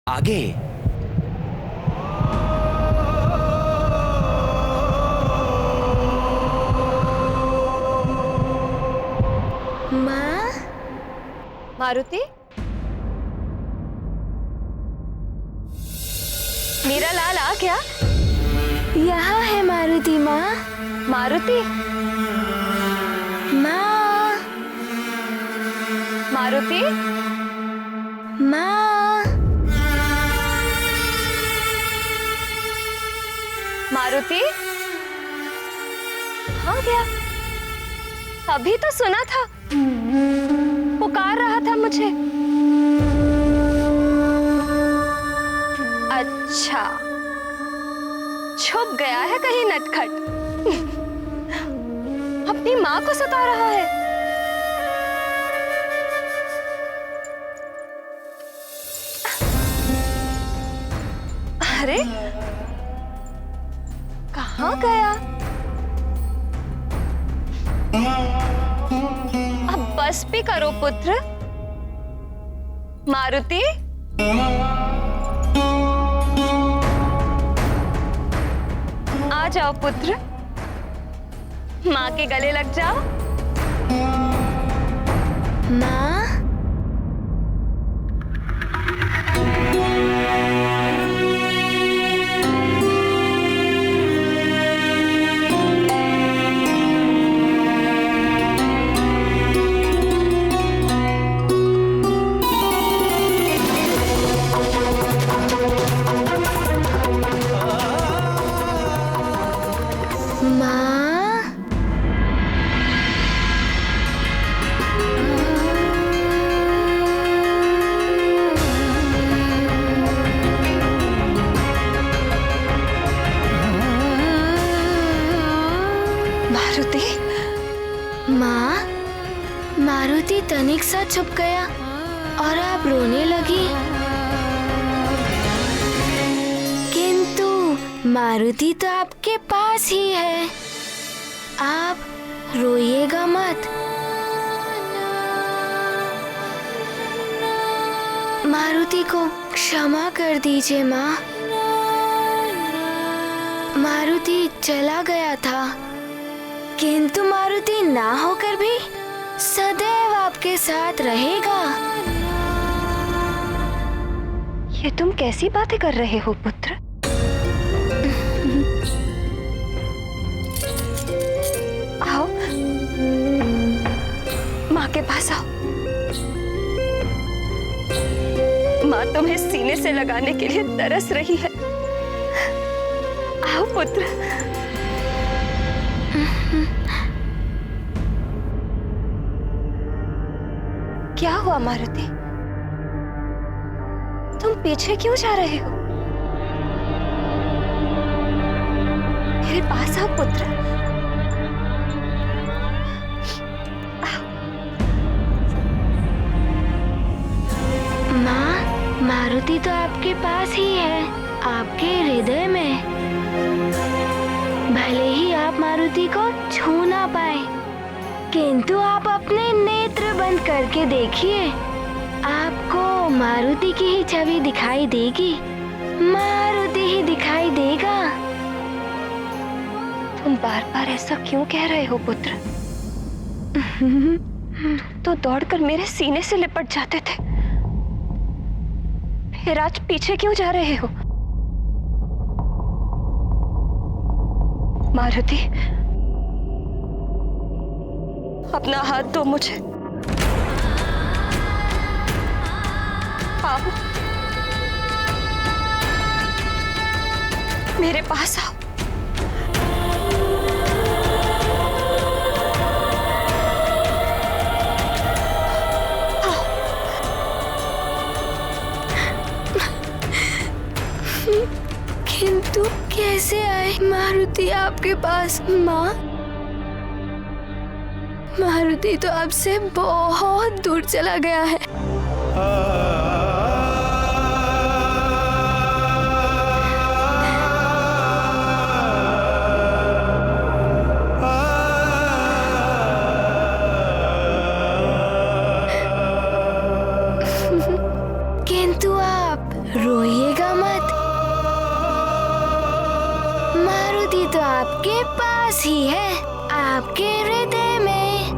आगे। माँ, मारुति, मेरा लाल आ गया। यहाँ है मारुति माँ। मारुति, माँ, मारुति, माँ, मारुति, कहाँ गया? अभी तो सुना था, पुकार रहा था मुझे। अच्छा, छुप गया है कहीं नटखट। अपनी माँ को सता रहा है। अरे, कहाँ गया? अब बस भी करो पुत्र। मारुति, आ जाओ पुत्र, माँ के गले लग जाओ। माँ, माँ, मारुति, माँ, मारुति तनिक सा छुप गया और आप रोने लगी। किंतु मारुति तो आपके पास ही है, आप रोइएगा मत। मारुति को क्षमा कर दीजिए माँ। मारुति चला गया था, किंतु मारुति ना होकर भी सदैव आपके साथ रहेगा। ये तुम कैसी बातें कर रहे हो पुत्र? आओ, माँ के पास आओ। माँ तुम्हें सीने से लगाने के लिए तरस रही है। आओ पुत्र। क्या हुआ मारुति? तुम पीछे क्यों जा रहे हो? मेरे पास आओ पुत्र। माँ, मारुति तो आपके पास ही है, आपके हृदय में। भले ही आप मारुति को छू ना पाए, किंतु आप अपने नेत्र बंद करके देखिए, आपको मारुति की ही छवि दिखाई देगी। मारुति ही दिखाई देगा। तुम बार बार ऐसा क्यों कह रहे हो पुत्र? तो दौड़कर मेरे सीने से लिपट जाते थे, फिर आज पीछे क्यों जा रहे हो? मारुति, अपना हाथ दो मुझे। आओ, मेरे पास आओ। किंतु कैसे आए मारुति आपके पास माँ? मारुति तो आपसे बहुत दूर चला गया है। किंतु आप रोए वास ही है आपके हृदय में।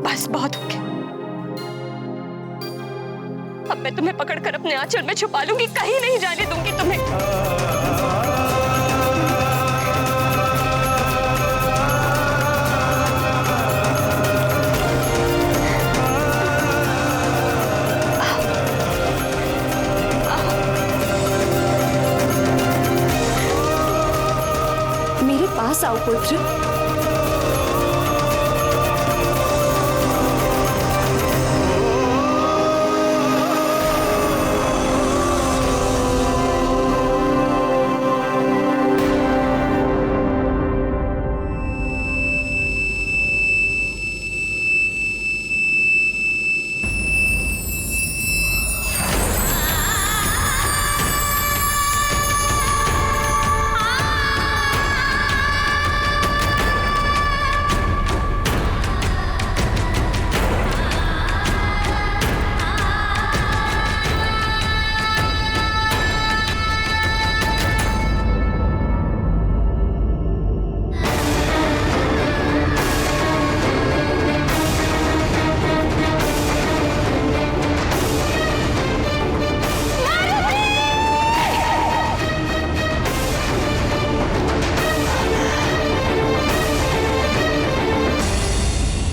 बस बहुत हो गया। अब मैं तुम्हें पकड़कर अपने आंचल में छुपा लूंगी, कहीं नहीं जाने दूंगी तुम्हें। मेरे पास आओ पुत्र।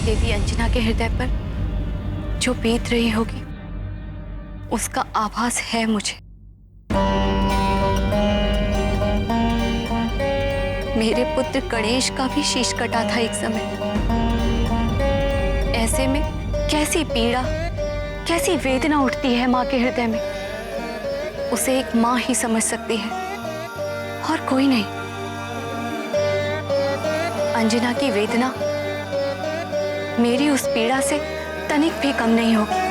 देवी अंजना के हृदय पर जो बीत रही होगी उसका आभास है मुझे। मेरे पुत्र गणेश का भी शीश कटा था एक समय। ऐसे में कैसी पीड़ा, कैसी वेदना उठती है माँ के हृदय में, उसे एक माँ ही समझ सकती है और कोई नहीं। अंजना की वेदना मेरी उस पीड़ा से तनिक भी कम नहीं होगी।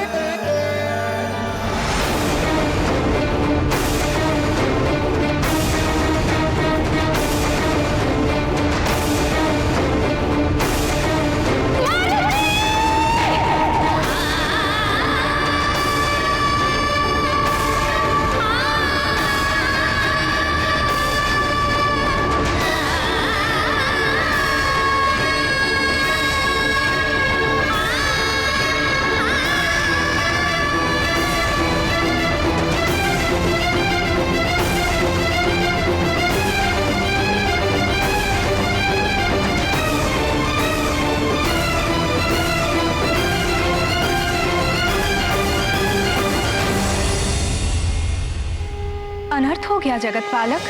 अनर्थ हो गया जगत पालक।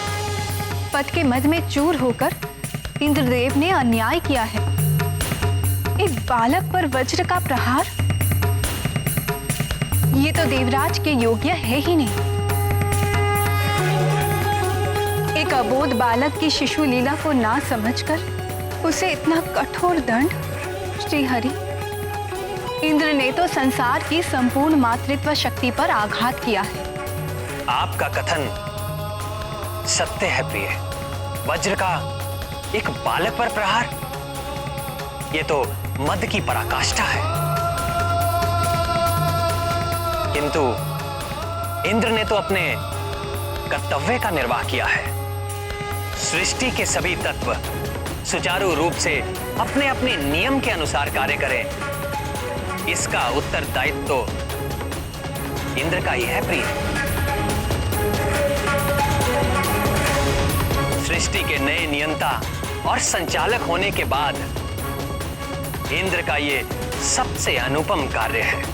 पद के मद में चूर होकर इंद्रदेव ने अन्याय किया है। एक बालक पर वज्र का प्रहार, ये तो देवराज के योग्य है ही नहीं। एक अबोध बालक की शिशु लीला को ना समझकर उसे इतना कठोर दंड। श्री हरि, इंद्र ने तो संसार की संपूर्ण मातृत्व शक्ति पर आघात किया है। आपका कथन सत्य है प्रिय। वज्र का एक बालक पर प्रहार, ये तो मद की पराकाष्ठा है। किंतु इंद्र ने तो अपने कर्तव्य का निर्वाह किया है। सृष्टि के सभी तत्व सुचारू रूप से अपने अपने नियम के अनुसार कार्य करें, इसका उत्तरदायित्व तो इंद्र का ही है प्रिय। सृष्टि के नए नियंता और संचालक होने के बाद इंद्र का ये सबसे अनुपम कार्य है।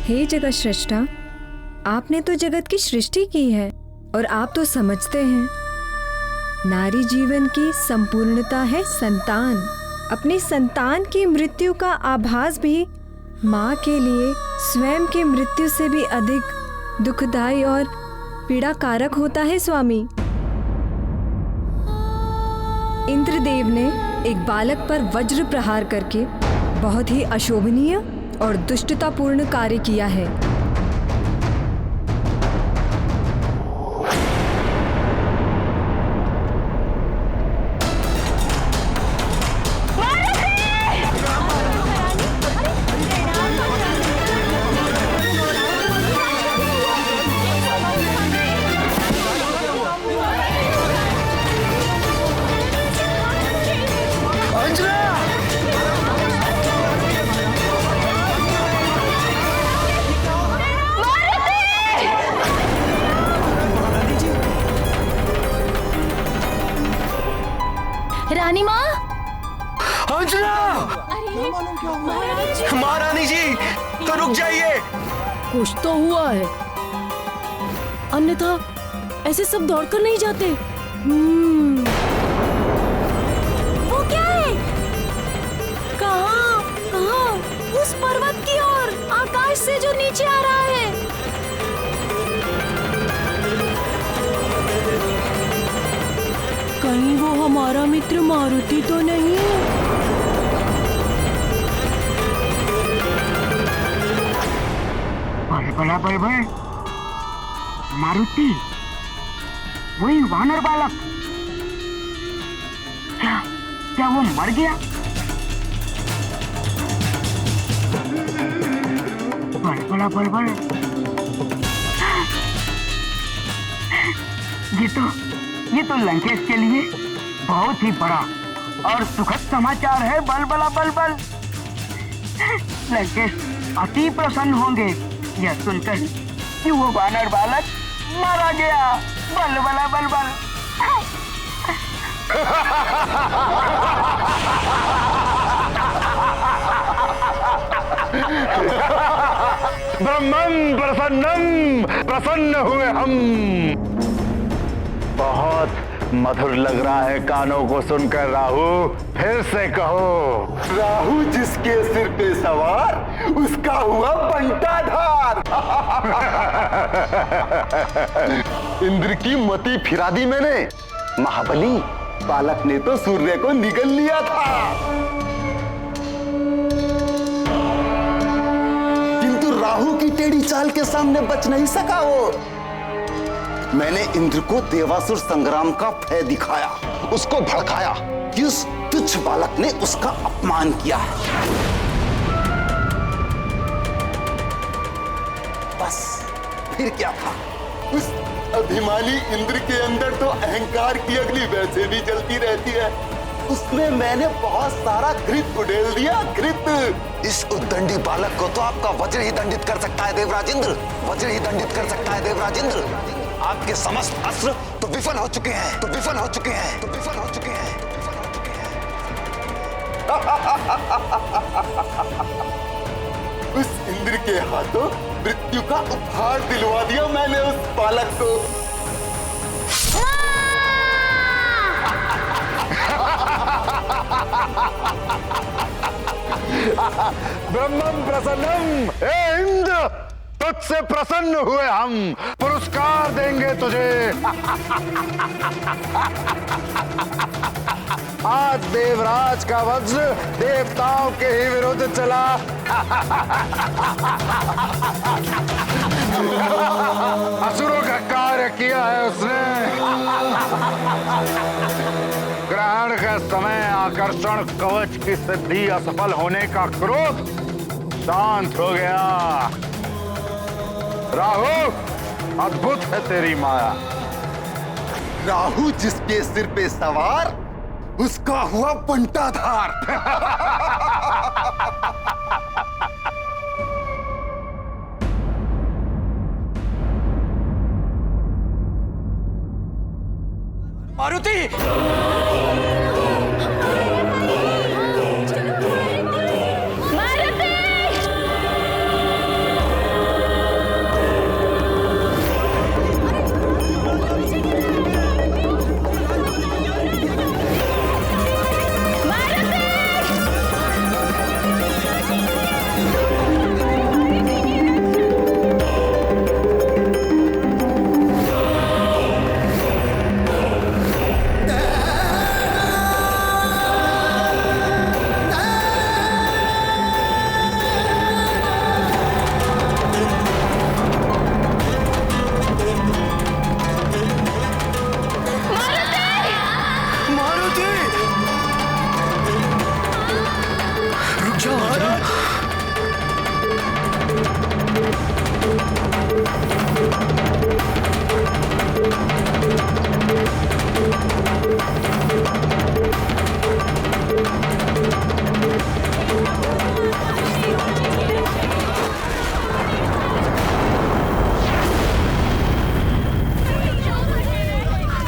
हे जगत श्रेष्ठा, आपने तो जगत की सृष्टि की है और आप तो समझते हैं नारी जीवन की संपूर्णता है संतान, अपनी संतान की मृत्यु का आभास भी माँ के लिए स्वयं की मृत्यु से भी अधिक दुखदाई और पीड़ाकारक होता है स्वामी। इंद्रदेव ने एक बालक पर वज्र प्रहार करके बहुत ही अशोभनीय और दुष्टतापूर्ण कार्य किया है। रानी माँ, अंजना! महारानी जी, तो रुक जाइए। कुछ तो हुआ है, अन्यथा ऐसे सब दौड़कर नहीं जाते। वो क्या है? कहाँ? कहाँ? उस पर्वत की ओर, आकाश से जो नीचे आ रहा है। कहीं वो हमारा मित्र मारुति तो नहीं है? बड़ा बड़बड़ मारुति, वही वानर बालक। क्या वो मर गया? बड़ा बड़बड़, ये तो लंकेश के लिए बहुत ही बड़ा और सुखद समाचार है। बल बला बल बल, लंकेश अति प्रसन्न होंगे यह सुनकर कि वो वानर बालक मारा गया। बल बला बल बल। ब्रह्मं प्रसन्नम, प्रसन्न हुए हम। बहुत मधुर लग रहा है कानों को सुनकर। राहु, फिर से कहो। राहु जिसके सिर पे सवार, उसका हुआ बंटाधार। इंद्र की मति फिरा दी मैंने। महाबली, बालक ने तो सूर्य को निगल लिया था, किंतु राहु की टेढ़ी चाल के सामने बच नहीं सका वो। मैंने इंद्र को देवासुर संग्राम का भय दिखाया, उसको भड़काया कि उस तुच्छ बालक ने उसका अपमान किया है। बस फिर क्या था? उस अभिमानी इंद्र के अंदर तो अहंकार की अग्नि वैसे भी जलती रहती है। उसमें मैंने बहुत सारा घृत उड़ेल दिया, घृत। इस उद्दंडी बालक को तो आपका वज्र ही दंडित कर सकता है देवराज इंद्र, वज्र ही दंडित कर सकता है देवराज इंद्र। आपके समस्त अस्त्र तो विफल हो चुके हैं, तो विफल हो चुके हैं, तो विफल हो चुके हैं, तो विफल हो चुके हैं। उस इंद्र के हाथों मृत्यु का उपहार दिलवा दिया मैंने उस बालक को। ब्रह्मं प्रसन्नम, हे इंद्र, तुझसे प्रसन्न हुए हम, पुरस्कार देंगे तुझे। आज देवराज का वज्र देवताओं के ही विरुद्ध चला। असुरों का कार्य किया है उसने। ग्रहण के समय आकर्षण कवच की सिद्धि असफल होने का क्रोध शांत हो गया। राहु, अद्भुत है तेरी माया। राहु जिसके सिर पे सवार, उसका हुआ बंटाधार। मारुति!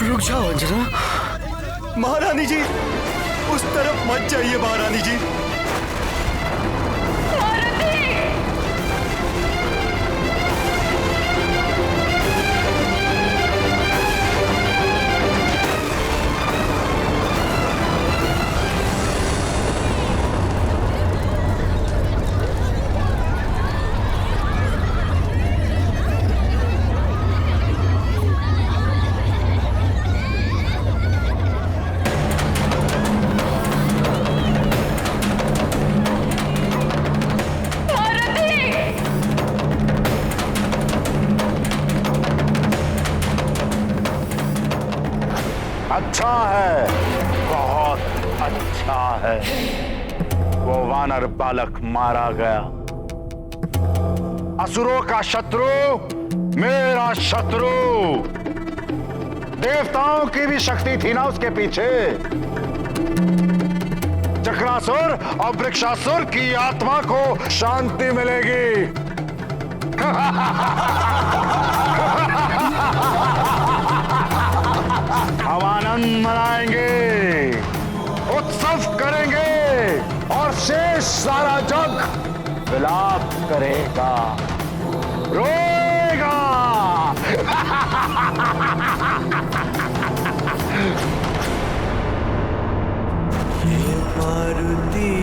रुक जाओ अंजना। महारानी जी, उस तरफ मत जाइए महारानी जी। अच्छा है, बहुत अच्छा है। वो वानर बालक मारा गया। असुरों का शत्रु मेरा शत्रु। देवताओं की भी शक्ति थी ना उसके पीछे। चक्रासुर और वृक्षासुर की आत्मा को शांति मिलेगी। हम आनंद मनाएंगे, उत्सव करेंगे और शेष सारा जग विलाप करेगा, रोएगा। ये मारुति,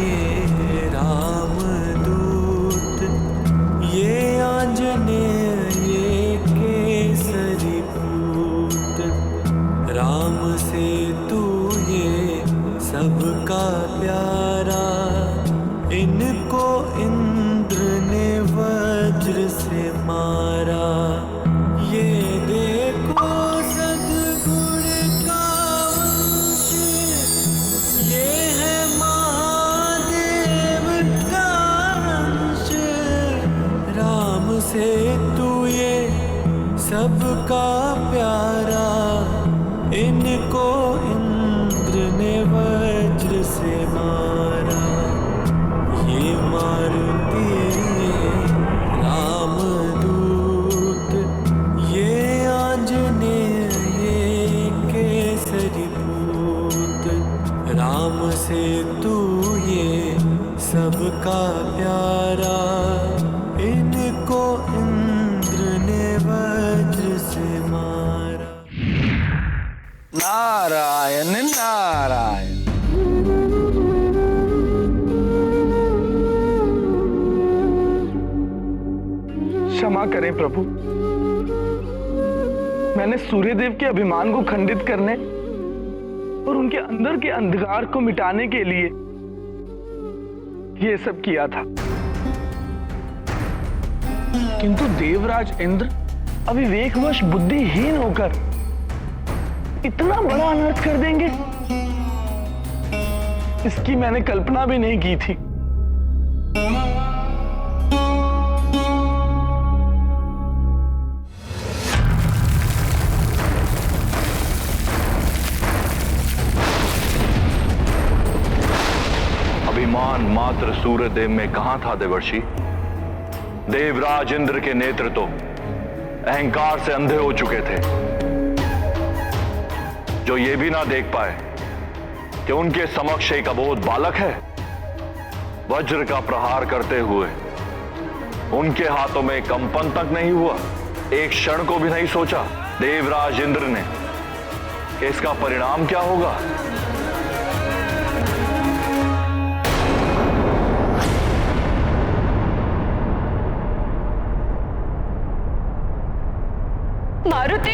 ये रामदूत, ये आंजनेय, ये केसरी पूत, राम से तू ये सबका प्यारा, इनको इंद्र ने वज्र से मारा। ये देखो सद्गुण का वंश, ये है महादेव का अंश, राम से तू ये सबका प्यारा, इनको इंद्र ने वज्र से मारा। ये मारुति, रामदूत, ये आंजनेय, ये केसरी पूत, राम से तू ये सबका प्यारा, इनको इंद्र ने वज्र से मारा। नारायण नारायण। क्षमा करें प्रभु, मैंने सूर्यदेव के अभिमान को खंडित करने और उनके अंदर के अंधकार को मिटाने के लिए ये सब किया था। किंतु देवराज इंद्र अविवेकवश बुद्धिहीन होकर इतना बड़ा अनर्थ कर देंगे, इसकी मैंने कल्पना भी नहीं की थी। अभिमान मात्र सूर्यदेव में कहां था देवर्षि? देवराज इंद्र के नेत्र तो अहंकार से अंधे हो चुके थे, जो ये भी ना देख पाए कि उनके समक्ष एक अबोध बालक है। वज्र का प्रहार करते हुए उनके हाथों में कंपन तक नहीं हुआ। एक क्षण को भी नहीं सोचा देवराज इंद्र ने कि इसका परिणाम क्या होगा। मारुति,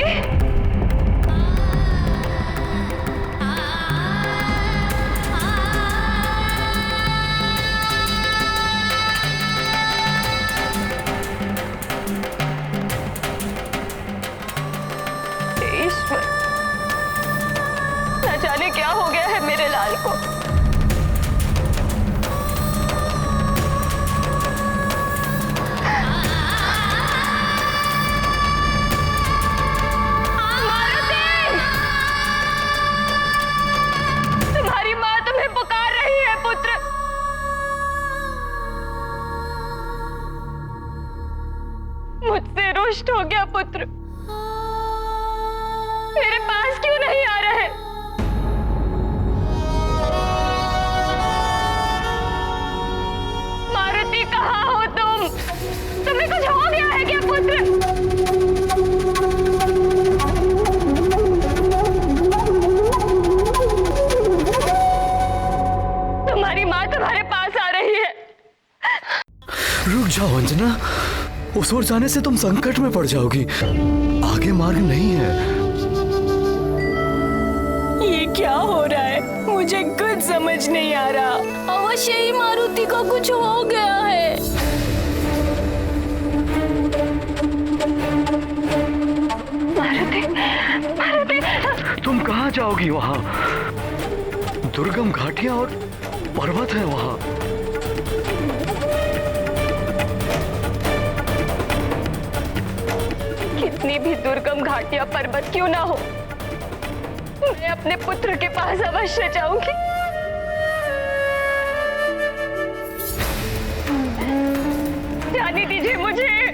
ईश्वर, न जाने क्या हो गया है मेरे लाल को। रुष्ट हो गया पुत्र। मेरे पास क्यों नहीं आ रहा है? मारुति, कहाँ हो तुम? तुम्हें कुछ हो गया है क्या पुत्र? तुम्हारी माँ तुम्हारे पास आ रही है। रुक जाओ अंजना, उस ओर जाने से तुम संकट में पड़ जाओगी। आगे मार्ग नहीं है। ये क्या हो रहा है? मुझे कुछ समझ नहीं आ रहा। अवश्य ही मारुति को कुछ हो गया है। मारुति, मारुति। तुम कहाँ जाओगी? वहाँ दुर्गम घाटियां और पर्वत है वहाँ। कितनी भी दुर्गम घाटियां पर्वत क्यों ना हो, मैं अपने पुत्र के पास अवश्य जाऊंगी। जाने दीजिए मुझे।